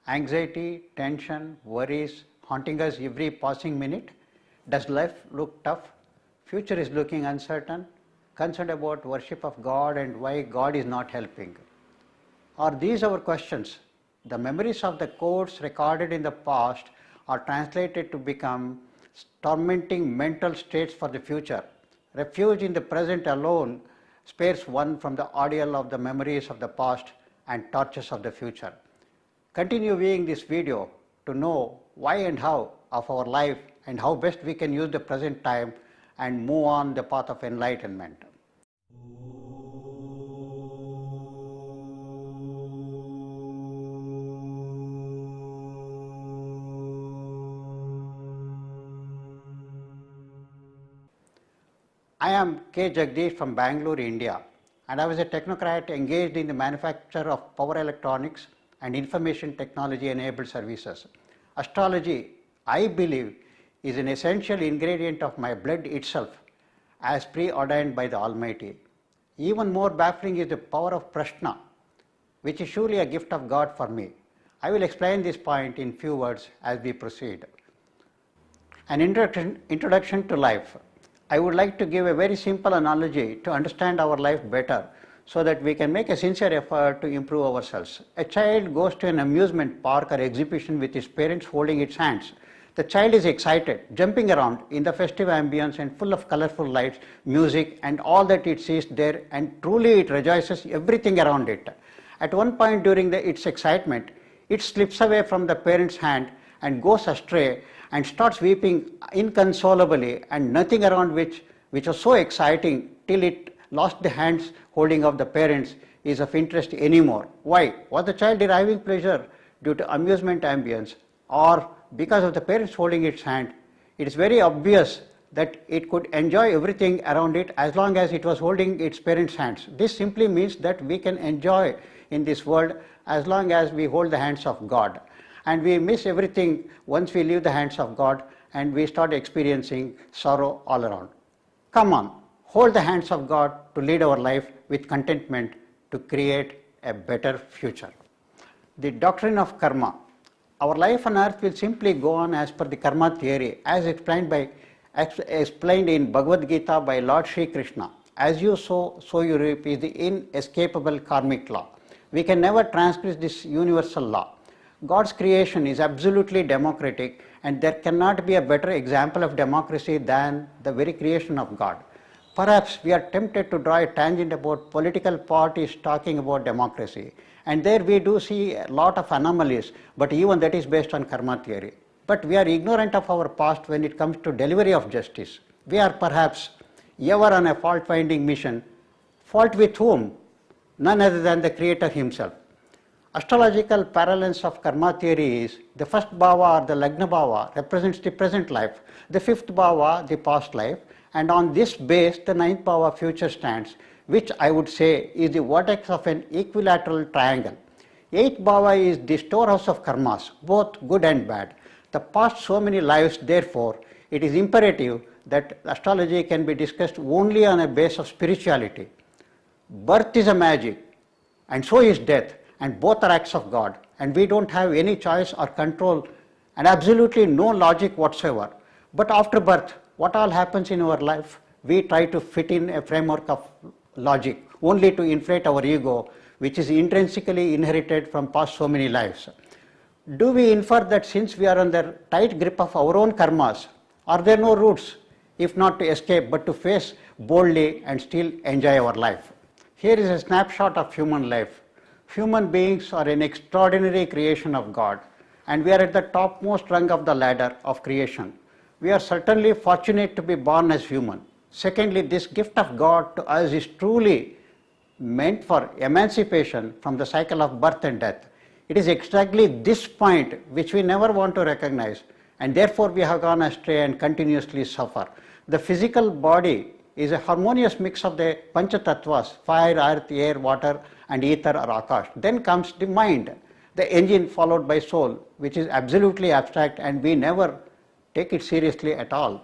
Anxiety, tension, worries haunting us every passing minute? Does life look tough? Future is looking uncertain? Concerned about worship of God and why God is not helping? Are these our questions? The memories of the codes recorded in the past are translated to become tormenting mental states for the future. Refuge in the present alone spares one from the ordeal of the memories of the past and tortures of the future. Continue viewing this video to know why and how of our life and how best we can use the present time and move on the path of enlightenment. I am K. Jagdish from Bangalore, India, and I was a technocrat engaged in the manufacture of power electronics and information technology enabled services. Astrology, I believe, is an essential ingredient of my blood itself, as preordained by the Almighty. Even more baffling is the power of Prashna, which is surely a gift of God for me. I will explain this point in few words as we proceed. An introduction to life. I would like to give a very simple analogy to understand our life better so that we can make a sincere effort to improve ourselves. A child goes to an amusement park or exhibition with his parents holding its hands. The child is excited, jumping around in the festive ambience and full of colorful lights, music and all that it sees there, and truly it rejoices everything around it. At one point during its excitement, it slips away from the parent's hand and goes astray and starts weeping inconsolably, and nothing around which was so exciting till it lost the hands holding of the parents is of interest anymore. Why? Was the child deriving pleasure due to amusement ambience or because of the parents holding its hand? It is very obvious that it could enjoy everything around it as long as it was holding its parents' hands. This simply means that we can enjoy in this world as long as we hold the hands of God. And we miss everything once we leave the hands of God and we start experiencing sorrow all around. Come on, hold the hands of God to lead our life with contentment to create a better future. The doctrine of karma. Our life on earth will simply go on as per the karma theory as explained in Bhagavad Gita by Lord Sri Krishna. As you sow, so you reap is the inescapable karmic law. We can never transgress this universal law. God's creation is absolutely democratic, and there cannot be a better example of democracy than the very creation of God. Perhaps we are tempted to draw a tangent about political parties talking about democracy, and there we do see a lot of anomalies, but even that is based on karma theory. But we are ignorant of our past when it comes to delivery of justice. We are perhaps ever on a fault-finding mission. Fault with whom? None other than the Creator Himself. Astrological parallels of karma theory is the first bhava or the lagna bhava represents the present life, the fifth bhava the past life, and on this base the ninth bhava future stands, which I would say is the vertex of an equilateral triangle. Eighth bhava is the storehouse of karmas, both good and bad. The past so many lives, therefore, it is imperative that astrology can be discussed only on a base of spirituality. Birth is a magic, and so is death, and both are acts of God, and we don't have any choice or control and absolutely no logic whatsoever. But after birth, what all happens in our life? We try to fit in a framework of logic only to inflate our ego, which is intrinsically inherited from past so many lives. Do we infer that since we are under tight grip of our own karmas, are there no routes, if not to escape, but to face boldly and still enjoy our life? Here is a snapshot of human life. Human beings are an extraordinary creation of God, and we are at the topmost rung of the ladder of creation. We are certainly fortunate to be born as human. Secondly, this gift of God to us is truly meant for emancipation from the cycle of birth and death. It is exactly this point which we never want to recognize, and therefore we have gone astray and continuously suffer. The physical body is a harmonious mix of the Panchatattvas, fire, earth, air, water, and ether or akash. Then comes the mind, the engine followed by soul, which is absolutely abstract and we never take it seriously at all.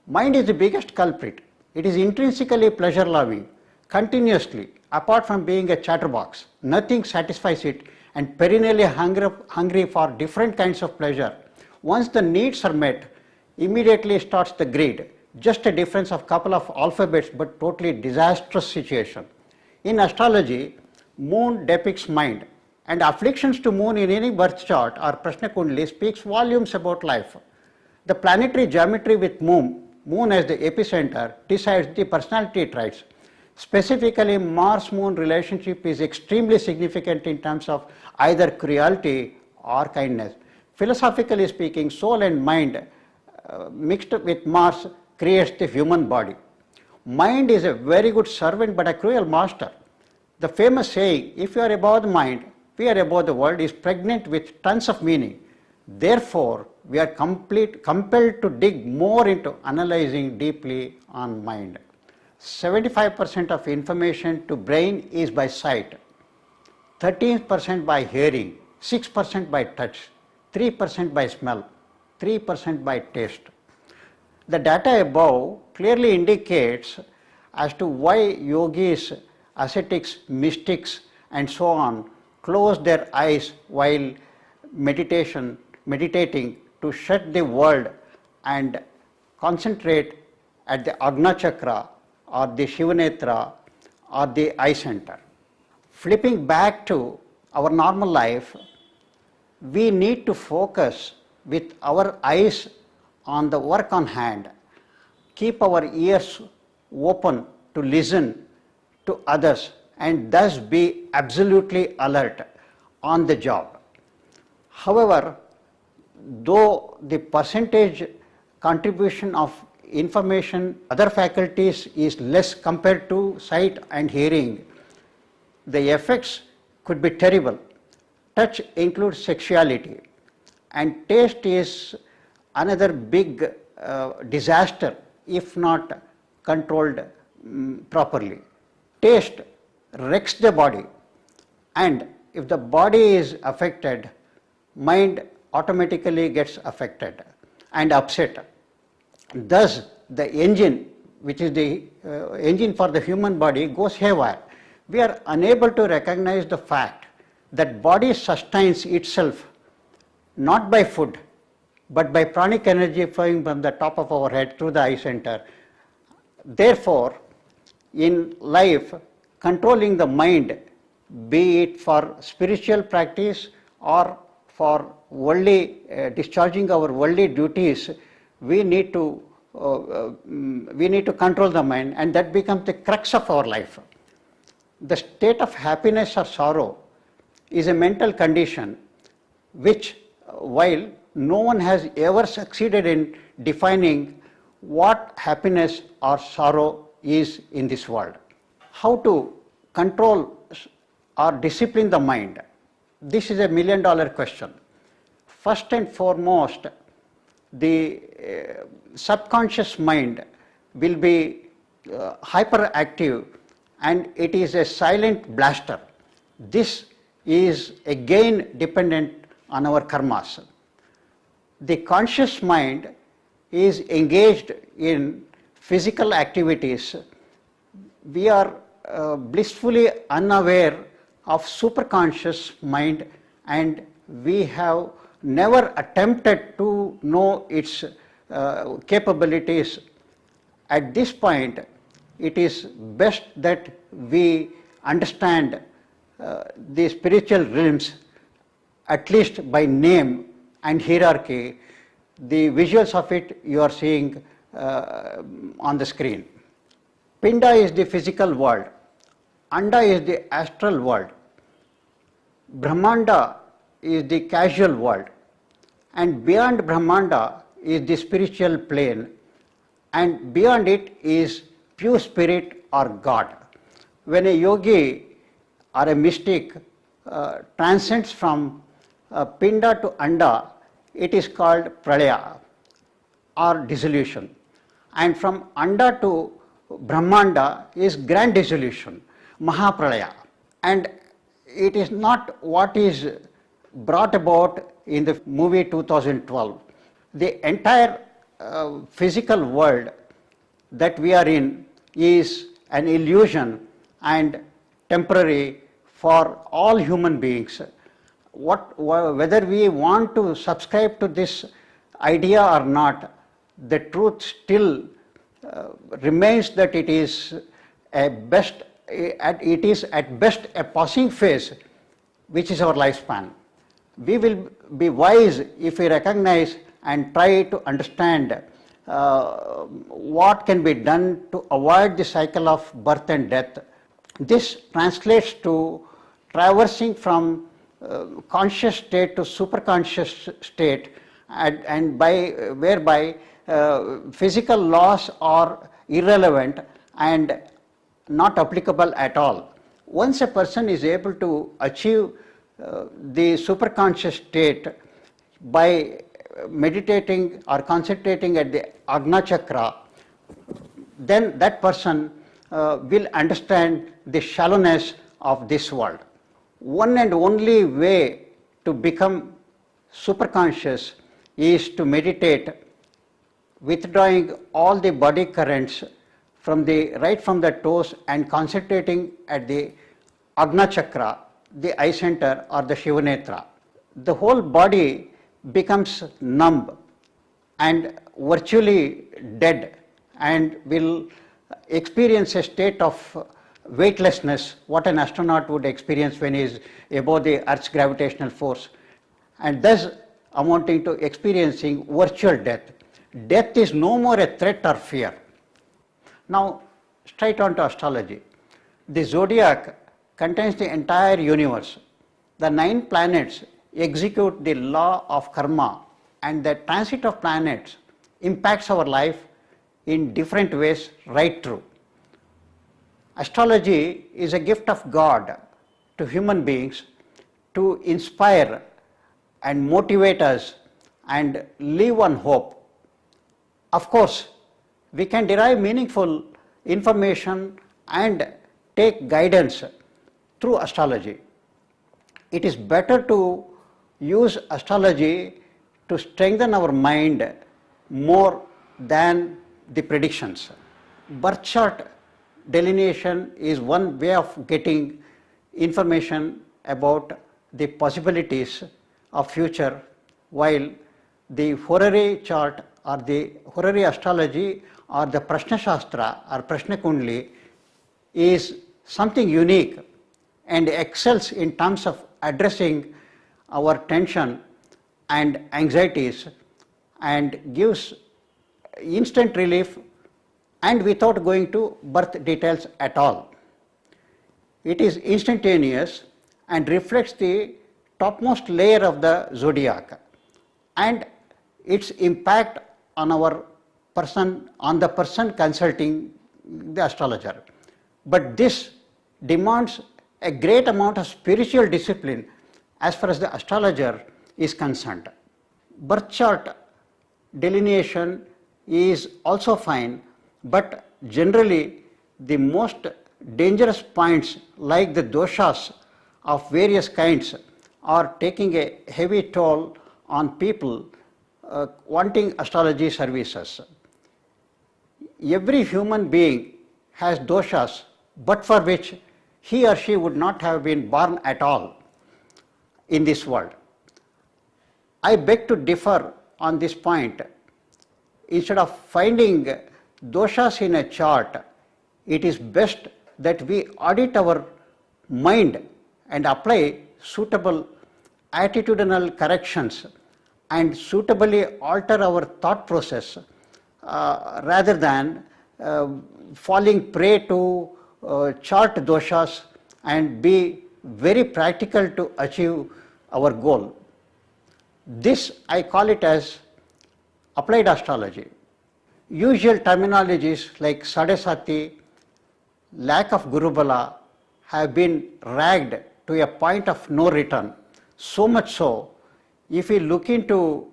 Mind is the biggest culprit. It is intrinsically pleasure-loving, continuously, apart from being a chatterbox. Nothing satisfies it, and perennially hungry for different kinds of pleasure. Once the needs are met, immediately starts the greed. Just a difference of couple of alphabets, but totally disastrous situation. In astrology, moon depicts mind, and afflictions to moon in any birth chart or Prashna Kundali speaks volumes about life. The planetary geometry with moon as the epicenter, decides the personality traits. Specifically, Mars-Moon relationship is extremely significant in terms of either cruelty or kindness. Philosophically speaking, soul and mind mixed with Mars creates the human body. Mind is a very good servant but a cruel master. The famous saying, if you are above the mind, we are above the world, is pregnant with tons of meaning. Therefore, we are compelled to dig more into analyzing deeply on mind. 75% of information to brain is by sight, 13% by hearing, 6% by touch, 3% by smell, 3% by taste. The data above clearly indicates as to why yogis, ascetics, mystics and so on close their eyes while meditating to shut the world and concentrate at the Agna Chakra or the Shivanetra or the eye center. Flipping back to our normal life, we need to focus with our eyes on the work on hand, keep our ears open to listen to others and thus be absolutely alert on the job. However, though the percentage contribution of information other faculties is less compared to sight and hearing, the effects could be terrible. Touch includes sexuality, and taste is another big disaster if not controlled properly. Taste wrecks the body, and if the body is affected, mind automatically gets affected and upset. Thus, the engine, which is the engine for the human body, goes haywire. We are unable to recognize the fact that body sustains itself not by food, but by pranic energy flowing from the top of our head through the eye center. Therefore, in life, controlling the mind, be it for spiritual practice or for worldly, discharging our worldly duties, we need to control the mind, and that becomes the crux of our life. The state of happiness or sorrow is a mental condition which, while no one has ever succeeded in defining what happiness or sorrow is in this world. How to control or discipline the mind? This is a $1 million question. First and foremost, the subconscious mind will be hyperactive, and it is a silent blaster. This is again dependent on our karmas. The conscious mind is engaged in physical activities. We are blissfully unaware of superconscious mind, and we have never attempted to know its capabilities. At this point, it is best that we understand the spiritual realms, at least by name and hierarchy. The visuals of it you are seeing on the screen. Pinda is the physical world, Anda is the astral world, Brahmanda is the causal world, and beyond Brahmanda is the spiritual plane, and beyond it is pure spirit or God. When a yogi or a mystic transcends from Pinda to Anda, it is called Pralaya or dissolution, and from Anda to Brahmanda is grand dissolution, Mahapralaya. And it is not what is brought about in the movie 2012. The entire physical world that we are in is an illusion and temporary for all human beings. whether we want to subscribe to this idea or not, the truth still remains that it is at best a passing phase, which is our lifespan. We will be wise if we recognize and try to understand what can be done to avoid the cycle of birth and death. This translates to traversing from conscious state to superconscious state, and whereby physical laws are irrelevant and not applicable at all. Once a person is able to achieve the superconscious state by meditating or concentrating at the Ajna Chakra, then that person will understand the shallowness of this world. One and only way to become superconscious is to meditate, withdrawing all the body currents right from the toes and concentrating at the Ajna Chakra, the eye center or the Shivanetra. The whole body becomes numb and virtually dead and will experience a state of weightlessness, what an astronaut would experience when he is above the Earth's gravitational force, and thus amounting to experiencing virtual death. Death is no more a threat or fear. Now, straight on to astrology. The zodiac contains the entire universe. The 9 planets execute the law of karma, and the transit of planets impacts our life in different ways right through. Astrology is a gift of God to human beings to inspire and motivate us and live on hope. Of course, we can derive meaningful information and take guidance through astrology. It is better to use astrology to strengthen our mind more than the predictions. Birth chart delineation is one way of getting information about the possibilities of future, while the horary chart or the horary astrology or the Prashna Shastra or Prashna Kundli is something unique and excels in terms of addressing our tension and anxieties and gives instant relief and without going to birth details at all. It is instantaneous and reflects the topmost layer of the zodiac and its impact on the person consulting the astrologer. But this demands a great amount of spiritual discipline as far as the astrologer is concerned. Birth chart delineation is also fine, but generally the most dangerous points like the doshas of various kinds are taking a heavy toll on people wanting astrology services. Every human being has doshas, but for which he or she would not have been born at all in this world. I beg to differ on this point. Instead of finding doshas in a chart, it is best that we audit our mind and apply suitable attitudinal corrections and suitably alter our thought process rather than falling prey to chart doshas and be very practical to achieve our goal. This I call it as applied astrology. Usual terminologies like Sadesati, lack of Gurubala have been ragged to a point of no return. So much so, if we look into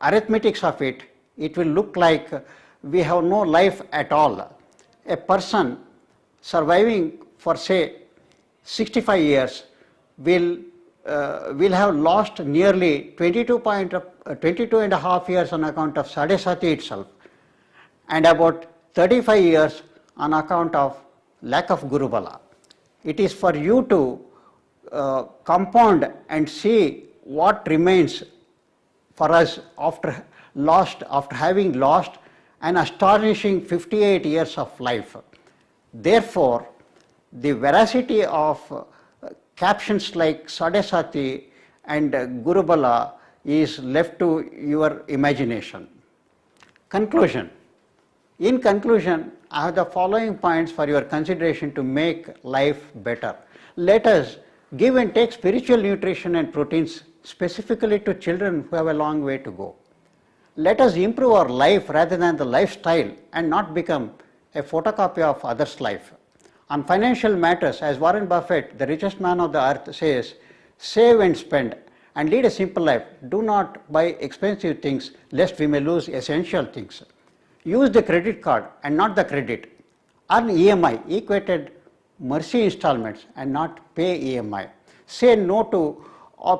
arithmetics of it, it will look like we have no life at all. A person surviving for say 65 years will have lost nearly 22 and a half years on account of Sadesati itself, and about 35 years on account of lack of Gurubala. It is for you to compound and see what remains for us after having lost an astonishing 58 years of life. Therefore, the veracity of captions like Sadesati and Gurubala is left to your imagination. Conclusion. In conclusion, I have the following points for your consideration to make life better. Let us give and take spiritual nutrition and proteins specifically to children who have a long way to go. Let us improve our life rather than the lifestyle and not become a photocopy of others' life. On financial matters, as Warren Buffett, the richest man of the earth, says, save and spend and lead a simple life. Do not buy expensive things lest we may lose essential things. Use the credit card and not the credit. Earn EMI, equated mercy installments, and not pay EMI. Say no to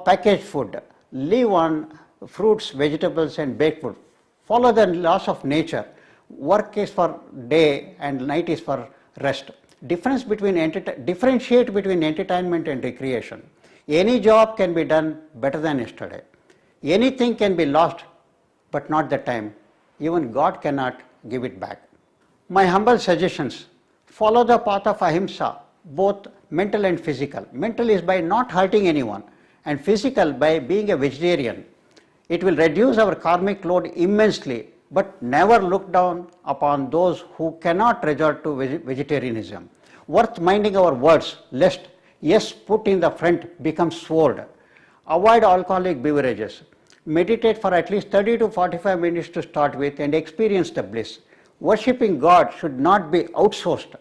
packaged food. Live on fruits, vegetables and baked food. Follow the laws of nature. Work is for day and night is for rest. Differentiate between entertainment and recreation. Any job can be done better than yesterday. Anything can be lost, but not the time. Even God cannot give it back. My humble suggestions: follow the path of ahimsa, both mental and physical. Mental is by not hurting anyone, and physical by being a vegetarian. It will reduce our karmic load immensely, but never look down upon those who cannot resort to vegetarianism. Worth minding our words, lest yes put in the front becomes sword. Avoid alcoholic beverages. Meditate for at least 30 to 45 minutes to start with and experience the bliss. Worshipping God should not be outsourced.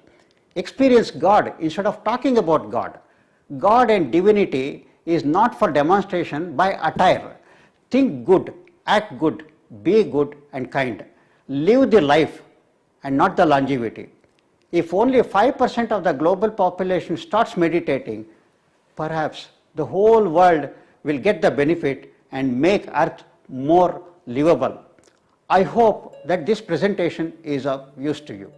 Experience God instead of talking about God. God and divinity is not for demonstration by attire. Think good, act good, be good and kind. Live the life and not the longevity. If only 5% of the global population starts meditating, perhaps the whole world will get the benefit and make Earth more livable. I hope that this presentation is of use to you.